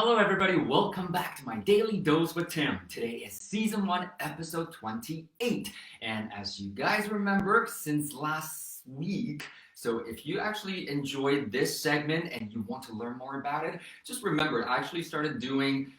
Hello, everybody. Welcome back to my Daily Dose with Tim. Today is Season 1, Episode 28. And as you guys remember, since last week, so if you actually enjoyed this segment and you want to learn more about it, just remember, I actually started doing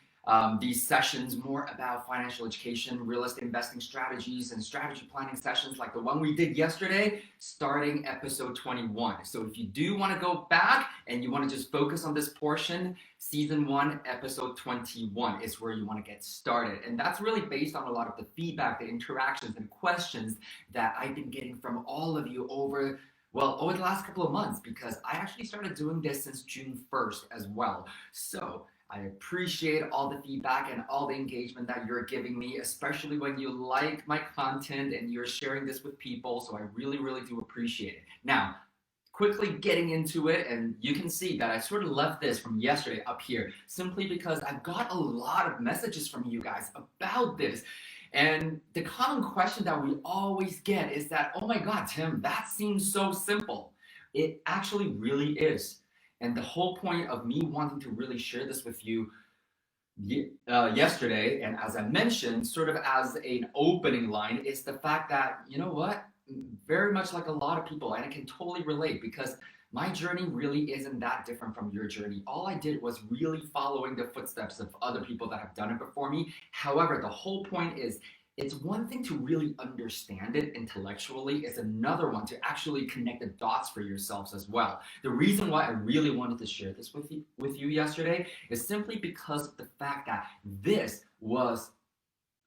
these sessions more about financial education, real estate investing strategies, and strategy planning sessions like the one we did yesterday, starting episode 21. So if you do want to go back and you want to just focus on this portion, season 1, episode 21 is where you want to get started. And that's really based on a lot of the feedback, the interactions, and questions that I've been getting from all of you over the last couple of months, because I actually started doing this since June 1st as well. So I appreciate all the feedback and all the engagement that you're giving me, especially when you like my content and you're sharing this with people. So I really, really do appreciate it. Now, quickly getting into it, and you can see that I sort of left this from yesterday up here simply because I've got a lot of messages from you guys about this. And the common question that we always get is that, oh my God, Tim, that seems so simple. It actually really is. And the whole point of me wanting to really share this with you yesterday, and as I mentioned, sort of as an opening line, is the fact that, you know what? Very much like a lot of people, and I can totally relate because my journey really isn't that different from your journey. All I did was really following the footsteps of other people that have done it before me. However, the whole point is it's one thing to really understand it intellectually, it's another one to actually connect the dots for yourselves as well. The reason why I really wanted to share this with you yesterday is simply because of the fact that this was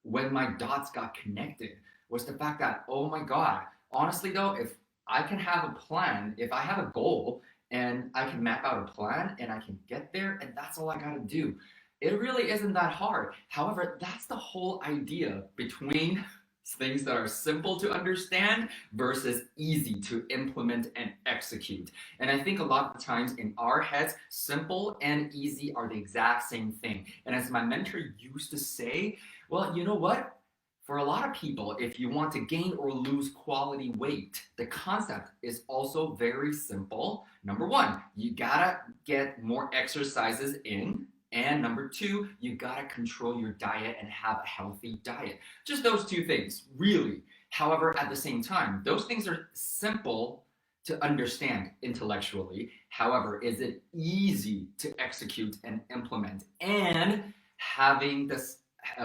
when my dots got connected, was the fact that, oh my God, honestly though, if I can have a plan, if I have a goal and I can map out a plan and I can get there and that's all I gotta do, it really isn't that hard. However, that's the whole idea between things that are simple to understand versus easy to implement and execute. And I think a lot of the times in our heads, simple and easy are the exact same thing. And as my mentor used to say, well, you know what? For a lot of people, if you want to gain or lose quality weight, the concept is also very simple. Number one, you gotta get more exercises in. And number two, you gotta control your diet and have a healthy diet. Just those two things, really. However, at the same time, those things are simple to understand intellectually. However, is it easy to execute and implement? And having this,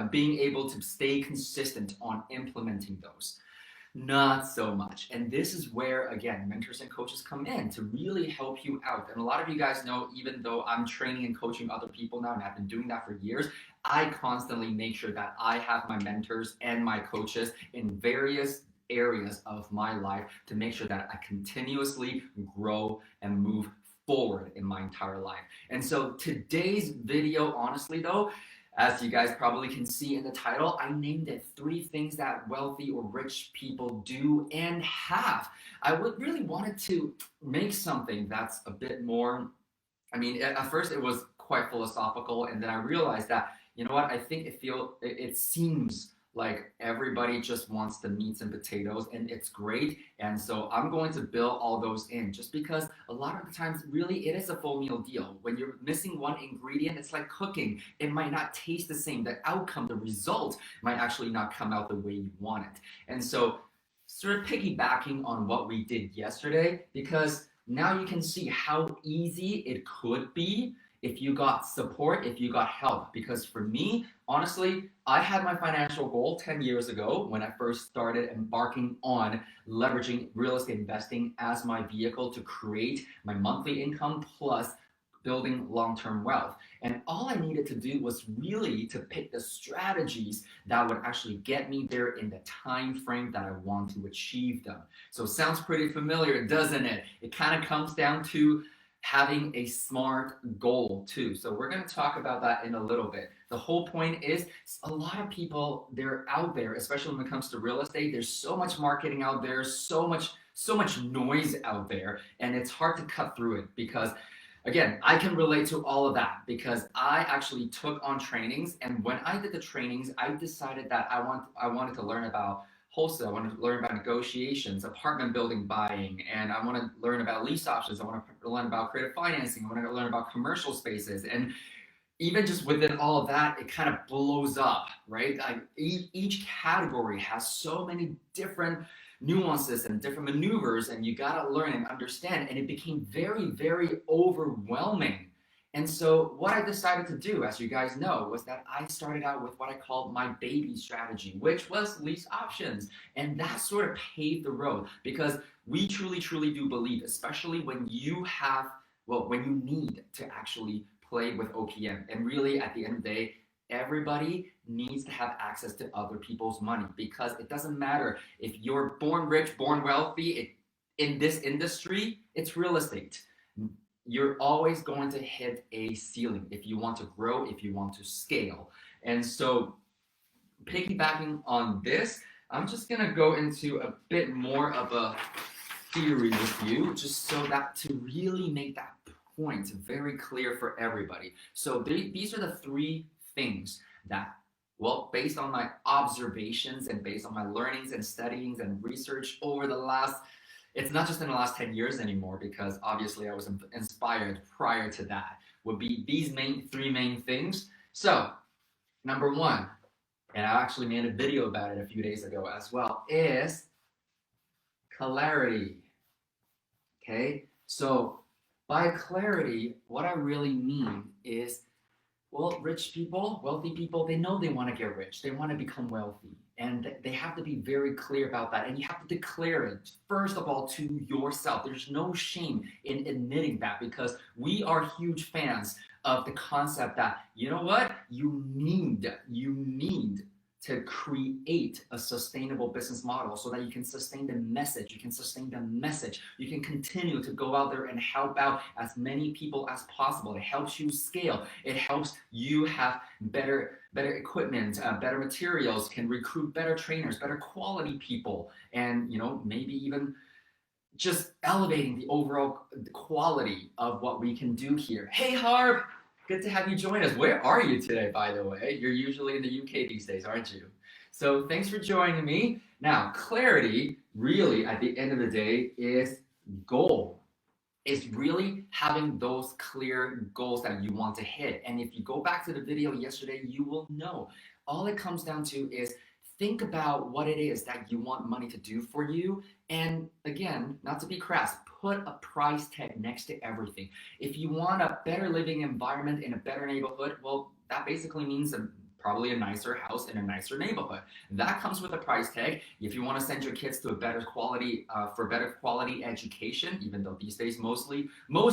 being able to stay consistent on implementing those. Not so much. And this is where, again, mentors and coaches come in to really help you out. And a lot of you guys know, even though I'm training and coaching other people now, and I've been doing that for years, I constantly make sure that I have my mentors and my coaches in various areas of my life to make sure that I continuously grow and move forward in my entire life. And so today's video, honestly though, as you guys probably can see in the title, I named it 3 things that wealthy or rich people do and have. I would really wanted to make something that's a bit more, I mean, at first it was quite philosophical, and then I realized that, you know what, I think it seems like everybody just wants the meats and potatoes, and it's great. And so I'm going to build all those in, just because a lot of the times, really, it is a full meal deal. When you're missing one ingredient, it's like cooking. It might not taste the same. The outcome, the result might actually not come out the way you want it. And so, sort of piggybacking on what we did yesterday, because now you can see how easy it could be if you got support, if you got help. Because for me, honestly, I had my financial goal 10 years ago when I first started embarking on leveraging real estate investing as my vehicle to create my monthly income plus building long-term wealth. And all I needed to do was really to pick the strategies that would actually get me there in the time frame that I want to achieve them. So it sounds pretty familiar, doesn't it? It kind of comes down to having a smart goal too. So we're going to talk about that in a little bit. The whole point is a lot of people, they're out there, especially when it comes to real estate. There's so much marketing out there, so much noise out there, and it's hard to cut through it because, again, I can relate to all of that because I actually took on trainings, and when I did the trainings, I decided that I wanted to learn about wholesale. I want to learn about negotiations, apartment building buying, and I want to learn about lease options. I want to learn about creative financing. I want to learn about commercial spaces. And even just within all of that, it kind of blows up, right? Like each category has so many different nuances and different maneuvers, and you gotta learn and understand. And it became very, very overwhelming. And so, what I decided to do, as you guys know, was that I started out with what I called my baby strategy, which was lease options. And that sort of paved the road because we truly, truly do believe, especially when you have, well, when you need to actually play with OPM. And really, at the end of the day, everybody needs to have access to other people's money because it doesn't matter if you're born rich, born wealthy. In this industry, it's real estate. You're always going to hit a ceiling if you want to grow, if you want to scale. And so, piggybacking on this, I'm just going to go into a bit more of a theory with you, just so that to really make that point very clear for everybody. So these are the three things that, well, based on my observations and based on my learnings and studyings and research over the last, it's not just in the last 10 years anymore, because obviously I was inspired prior to that, would be these three main things. So, number one, and I actually made a video about it a few days ago as well, is clarity. Okay, so by clarity, what I really mean is, well, rich people, wealthy people, they know they want to get rich. They want to become wealthy. And they have to be very clear about that. And you have to declare it, first of all, to yourself. There's no shame in admitting that because we are huge fans of the concept that, you know what? You need to create a sustainable business model so that you can sustain the message, you can continue to go out there and help out as many people as possible. It helps you scale, it helps you have better equipment, better materials, can recruit better trainers, better quality people, and maybe even just elevating the overall quality of what we can do here. Hey Harv, good to have you join us. Where are you today, by the way? You're usually in the UK these days, aren't you? So thanks for joining me. Now, clarity really at the end of the day is goal. Is really having those clear goals that you want to hit. And if you go back to the video yesterday, you will know. All it comes down to is think about what it is that you want money to do for you. And again, not to be crass, put a price tag next to everything. If you want a better living environment in a better neighborhood, well, that basically means probably a nicer house in a nicer neighborhood. That comes with a price tag. If you want to send your kids to a better quality, for better quality education, even though these days most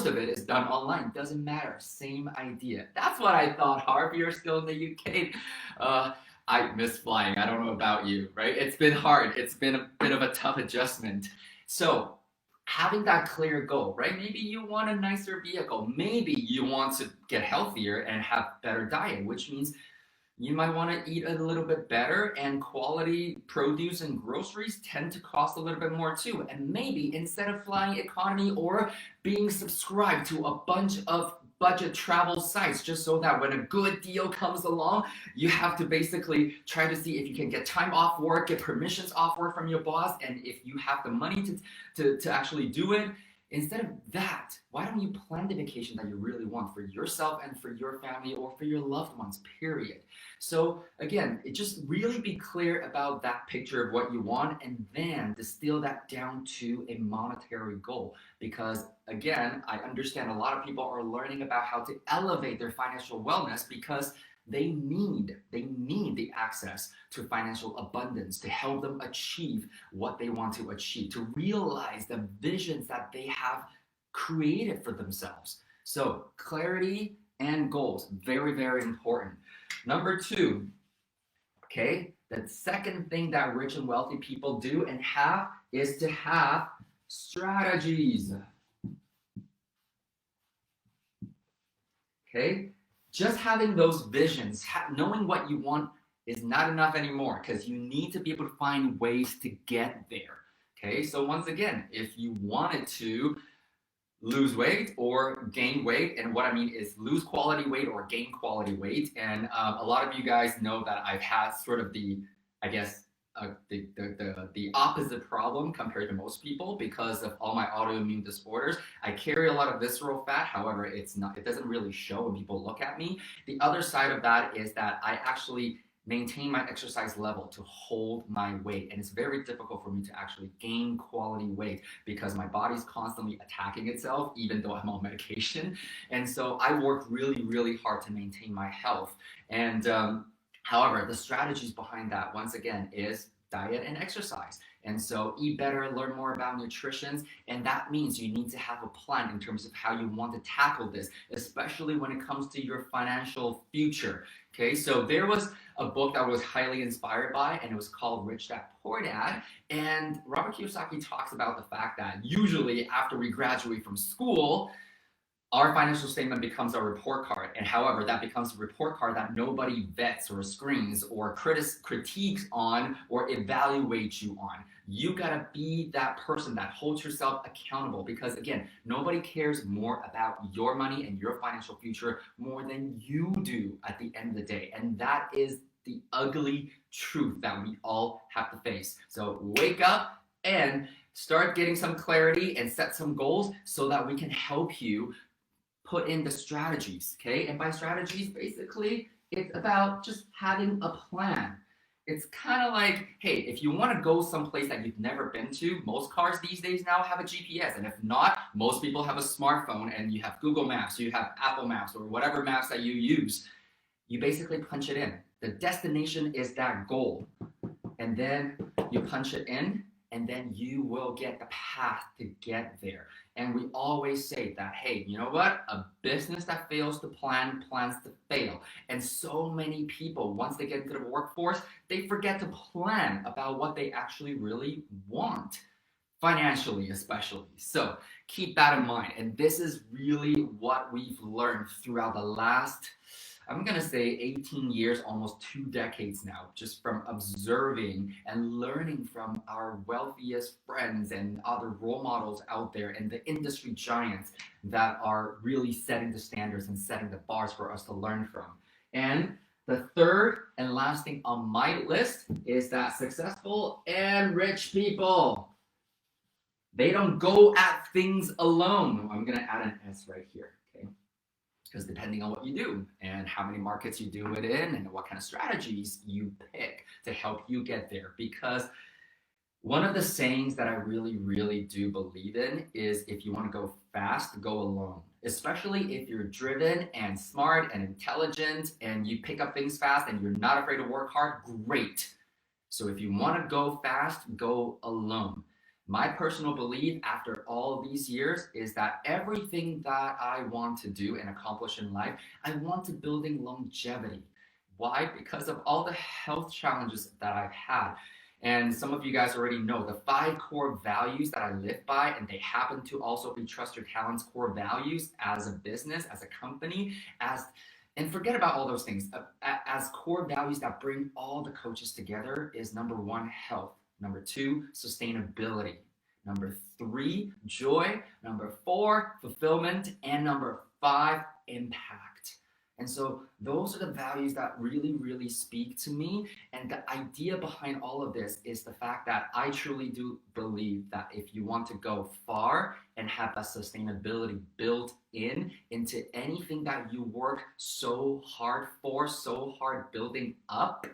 of it is done online, doesn't matter. Same idea. That's what I thought. Harvey, you're still in the UK. I miss flying. I don't know about you, right? It's been hard. It's been a bit of a tough adjustment. So having that clear goal, right? Maybe you want a nicer vehicle. Maybe you want to get healthier and have better diet, which means you might want to eat a little bit better, and quality produce and groceries tend to cost a little bit more too. And maybe instead of flying economy or being subscribed to a bunch of budget travel sites, just so that when a good deal comes along, you have to basically try to see if you can get time off work, get permissions off work from your boss, and if you have the money to actually do it. Instead of that, why don't you plan the vacation that you really want for yourself and for your family or for your loved ones, period? So again, it just really be clear about that picture of what you want and then distill that down to a monetary goal. Because again, I understand a lot of people are learning about how to elevate their financial wellness because they need the access to financial abundance to help them achieve what they want to achieve, to realize the visions that they have created for themselves. So clarity and goals, very, very important. Number two, okay, the second thing that rich and wealthy people do and have is to have strategies. Okay, just having those visions, knowing what you want is not enough anymore because you need to be able to find ways to get there. Okay, so once again, if you wanted to lose weight or gain weight, and what I mean is lose quality weight or gain quality weight, and a lot of you guys know that I've had sort of the, I guess, the opposite problem compared to most people because of all my autoimmune disorders. I carry a lot of visceral fat. However, it doesn't really show when people look at me. The other side of that is that I actually maintain my exercise level to hold my weight, and it's very difficult for me to actually gain quality weight because my body's constantly attacking itself even though I'm on medication. And so I work really, really hard to maintain my health. And however, the strategies behind that, once again, is diet and exercise. And so eat better, learn more about nutrition, and that means you need to have a plan in terms of how you want to tackle this, especially when it comes to your financial future. Okay, so there was a book that I was highly inspired by, and it was called Rich Dad Poor Dad. And Robert Kiyosaki talks about the fact that usually after we graduate from school, our financial statement becomes our report card. And however, that becomes a report card that nobody vets or screens or critiques on or evaluates you on. You gotta be that person that holds yourself accountable because again, nobody cares more about your money and your financial future more than you do at the end of the day. And that is the ugly truth that we all have to face. So wake up and start getting some clarity and set some goals so that we can help you put in the strategies, okay? And by strategies, basically, it's about just having a plan. It's kind of like, hey, if you want to go someplace that you've never been to, most cars these days now have a GPS. And if not, most people have a smartphone and you have Google Maps, you have Apple Maps, or whatever maps that you use. You basically punch it in. The destination is that goal. And then you punch it in, and then you will get the path to get there. And we always say that, hey, you know what? A business that fails to plan plans to fail. And so many people, once they get into the workforce, they forget to plan about what they actually really want, financially especially. So keep that in mind. And this is really what we've learned throughout the last, I'm going to say 18 years, almost 2 decades now, just from observing and learning from our wealthiest friends and other role models out there and the industry giants that are really setting the standards and setting the bars for us to learn from. And the third and last thing on my list is that successful and rich people, they don't go at things alone. I'm going to add an S right here. Because depending on what you do and how many markets you do it in and what kind of strategies you pick to help you get there. Because one of the sayings that I really, really do believe in is if you want to go fast, go alone. Especially if you're driven and smart and intelligent and you pick up things fast and you're not afraid to work hard, great. So if you want to go fast, go alone. My personal belief after all these years is that everything that I want to do and accomplish in life, I want to building longevity. Why? Because of all the health challenges that I've had. And some of you guys already know the 5 core values that I live by, and they happen to also be Trust Your Talents core values as a business, as a company, and forget about all those things. As core values that bring all the coaches together is number 1, health. Number 2, sustainability. Number 3, joy. Number 4, fulfillment. And number 5, impact. And so those are the values that really, really speak to me. And the idea behind all of this is the fact that I truly do believe that if you want to go far and have that sustainability built into anything that you work so hard for, so hard building up,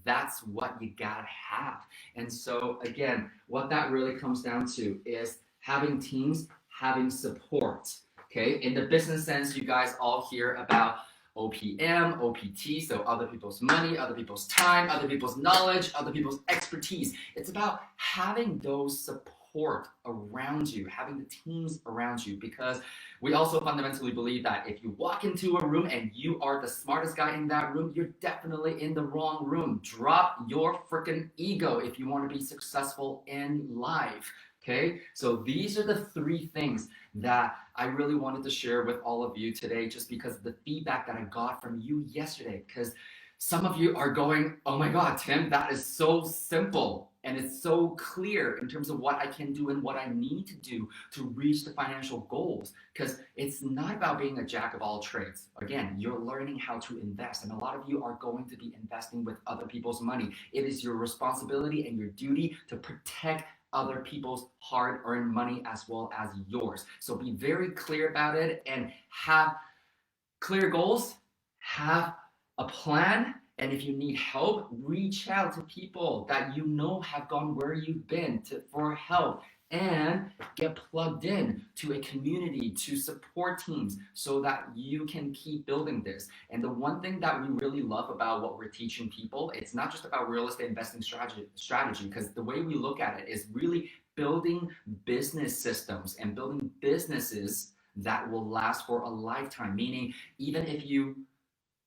that's what you gotta have. And so again, what that really comes down to is having teams, having support. Okay, in the business sense, you guys all hear about OPM, OPT, so other people's money, other people's time, other people's knowledge, other people's expertise. It's about having those support around you, having the teams around you, because we also fundamentally believe that if you walk into a room and you are the smartest guy in that room, you're definitely in the wrong room. Drop your freaking ego if you want to be successful in life. Okay, so these are the 3 things that I really wanted to share with all of you today, just because of the feedback that I got from you yesterday. Because some of you are going, oh my God, Tim, that is so simple. And it's so clear in terms of what I can do and what I need to do to reach the financial goals. Because it's not about being a jack of all trades. Again, you're learning how to invest. And a lot of you are going to be investing with other people's money. It is your responsibility and your duty to protect other people's hard-earned money as well as yours. So be very clear about it and have clear goals, have a plan, and if you need help, reach out to people that you know have gone where you've been for help, and get plugged in to a community, to support teams, so that you can keep building this. And the one thing that we really love about what we're teaching people, it's not just about real estate investing strategy, because the way we look at it is really building business systems and building businesses that will last for a lifetime. Meaning, even if you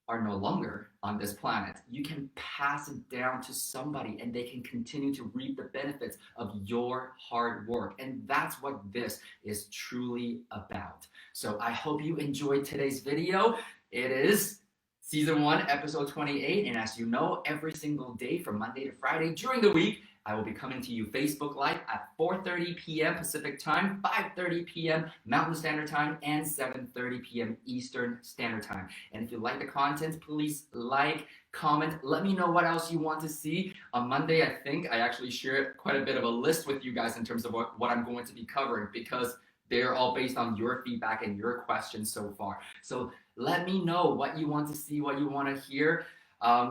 are no longer on this planet, you can pass it down to somebody and they can continue to reap the benefits of your hard work. And that's what this is truly about. So I hope you enjoyed today's video. It is Season 1, Episode 28. And as you know, every single day from Monday to Friday during the week, I will be coming to you Facebook Live at 4:30 p.m. Pacific Time, 5:30 p.m. Mountain Standard Time, and 7:30 p.m. Eastern Standard Time. And if you like the content, please like, comment, let me know what else you want to see. On Monday, I think I actually shared quite a bit of a list with you guys in terms of what I'm going to be covering, because they're all based on your feedback and your questions so far. So let me know what you want to see, what you want to hear.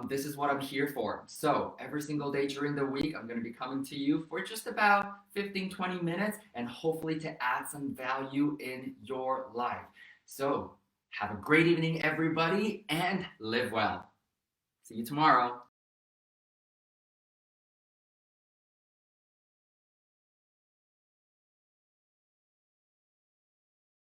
This is what I'm here for. So every single day during the week, I'm going to be coming to you for just about 15-20 minutes, and hopefully to add some value in your life. So have a great evening, everybody, and live well. See you tomorrow.